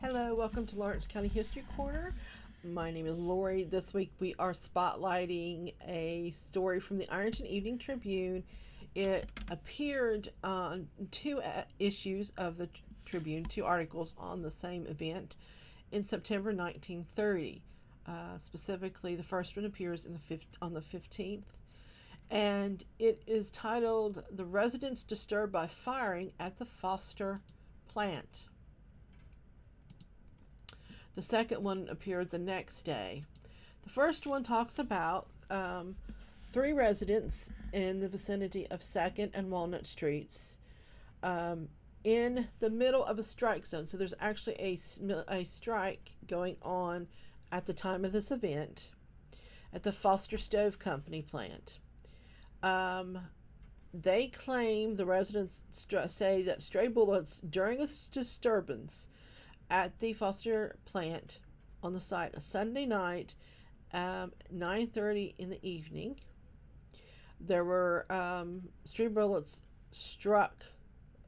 Hello, welcome to Lawrence County History Corner. My name is Lori. This week we are spotlighting a story from the Ironton Evening Tribune. It appeared on two issues of the Tribune, two articles on the same event in September 1930. Specifically, the first one appears on the 15th, and it is titled "The Residents Disturbed by Firing at the Foster Plant." The second one appeared the next day. The first one talks about three residents in the vicinity of 2nd and Walnut Streets in the middle of a strike zone. So there's actually a strike going on at the time of this event at the Foster Stove Company plant. They claim, the residents say, that stray bullets during a disturbance at the Foster plant on the site a Sunday night, 9:30 in the evening. There were stray bullets struck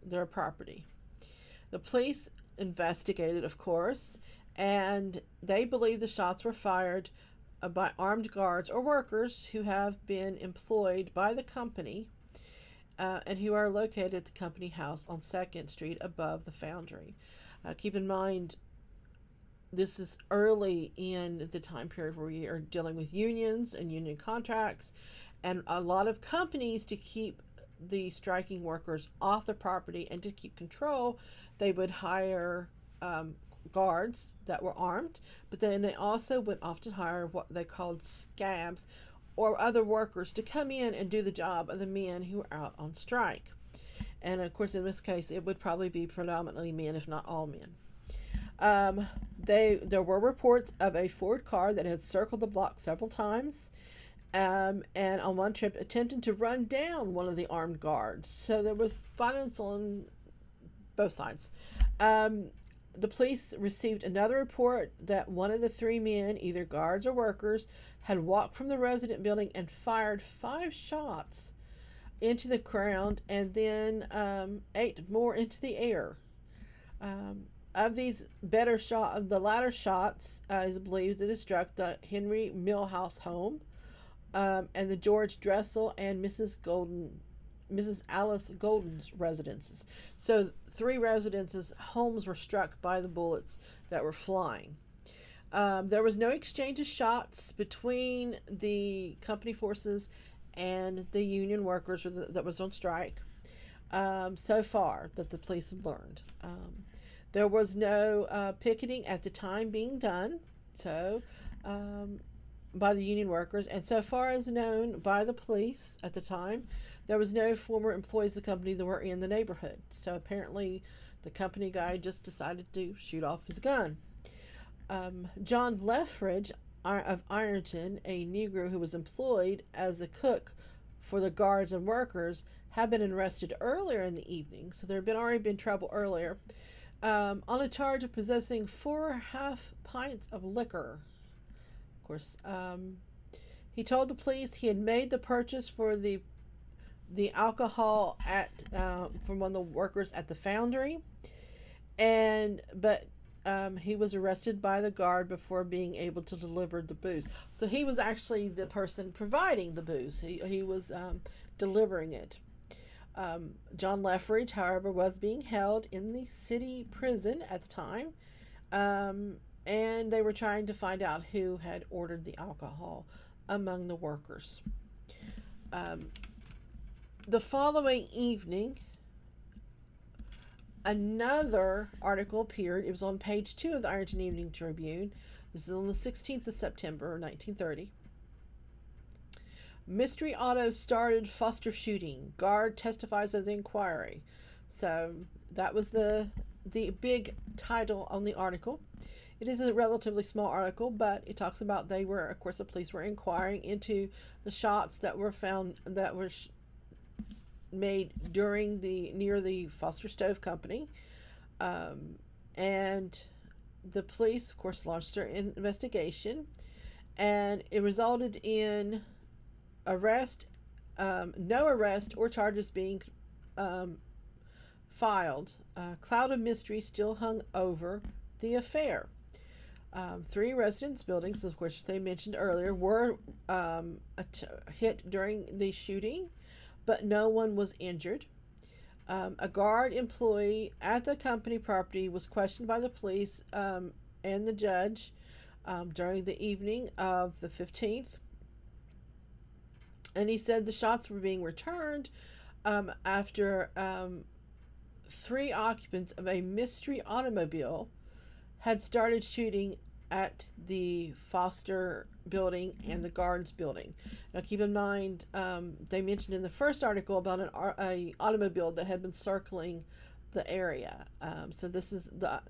their property. The police investigated, of course, and they believe the shots were fired by armed guards or workers who have been employed by the company and who are located at the company house on 2nd Street above the foundry. Keep in mind, this is early in the time period where we are dealing with unions and union contracts, and a lot of companies, to keep the striking workers off the property and to keep control, they would hire guards that were armed, but then they also would often hire what they called scabs or other workers to come in and do the job of the men who were out on strike. And of course, in this case, it would probably be predominantly men, if not all men. There were reports of a Ford car that had circled the block several times, and on one trip attempted to run down one of the armed guards. So there was violence on both sides. The police received another report that one of the three men, either guards or workers, had walked from the resident building and fired 5 shots into the ground and then 8 more into the air. Of these the latter shots is believed that it struck the Henry Millhouse home and the George Dressel and Mrs. Alice Golden's residences. So 3 residences' homes were struck by the bullets that were flying. There was no exchange of shots between the company forces and the union workers that was on strike, so far that the police had learned. There was no picketing at the time being done, by the union workers, and so far as known by the police at the time, there was no former employees of the company that were in the neighborhood. So apparently the company guy just decided to shoot off his gun. John Leffridge of Ironton, a Negro who was employed as a cook for the guards and workers, had been arrested earlier in the evening, so there had already been trouble earlier, on a charge of possessing 4.5 pints of liquor. Of course, he told the police he had made the purchase for the alcohol from one of the workers at the foundry, but he was arrested by the guard before being able to deliver the booze. So he was actually the person providing the booze. He was delivering it. John Leffridge, however, was being held in the city prison at the time, and they were trying to find out who had ordered the alcohol among the workers. The following evening, another article appeared. It was on page 2 of the Ironton Evening Tribune. This is on the 16th of September, 1930. Mystery auto started Foster shooting. Guard testifies at the inquiry. So that was the big title on the article. It is a relatively small article, but it talks about the police were inquiring into the shots that were found that were made near the Foster Stove Company, and the police, of course, launched their investigation, and it resulted in no arrest or charges being filed. A cloud of mystery still hung over the affair. Three residence buildings, of course, they mentioned earlier, were hit during the shooting, but no one was injured. A guard employee at the company property was questioned by the police and the judge during the evening of the 15th. And he said the shots were being returned after three occupants of a mystery automobile had started shooting at the Foster building and the Gardens building. Now, keep in mind, they mentioned in the first article about an automobile that had been circling the area. So this is the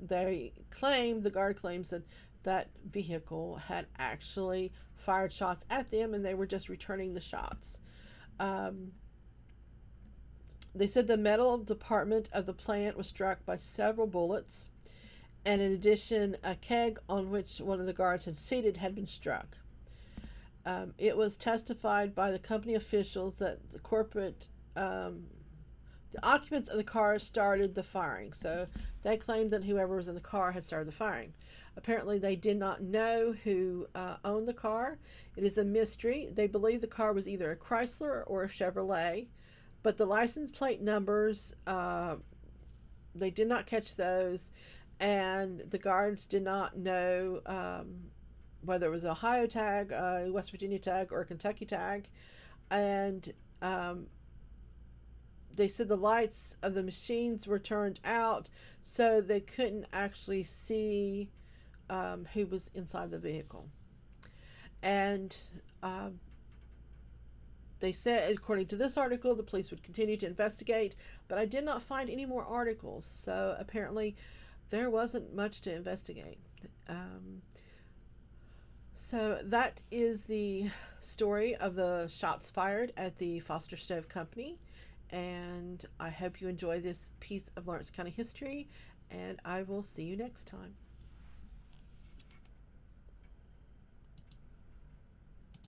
guard claims that that vehicle had actually fired shots at them, and they were just returning the shots. They said the metal department of the plant was struck by several bullets, and in addition, a keg on which one of the guards had seated had been struck. It was testified by the company officials that the occupants of the car started the firing. So they claimed that whoever was in the car had started the firing. Apparently, they did not know who owned the car. It is a mystery. They believe the car was either a Chrysler or a Chevrolet, but the license plate numbers, they did not catch those, and the guards did not know whether it was an Ohio tag, a West Virginia tag, or a Kentucky tag. And they said the lights of the machines were turned out, so they couldn't actually see who was inside the vehicle. And they said, according to this article, the police would continue to investigate, but I did not find any more articles, so apparently there wasn't much to investigate. So that is the story of the shots fired at the Foster Stove Company, and I hope you enjoy this piece of Lawrence County history, and I will see you next time.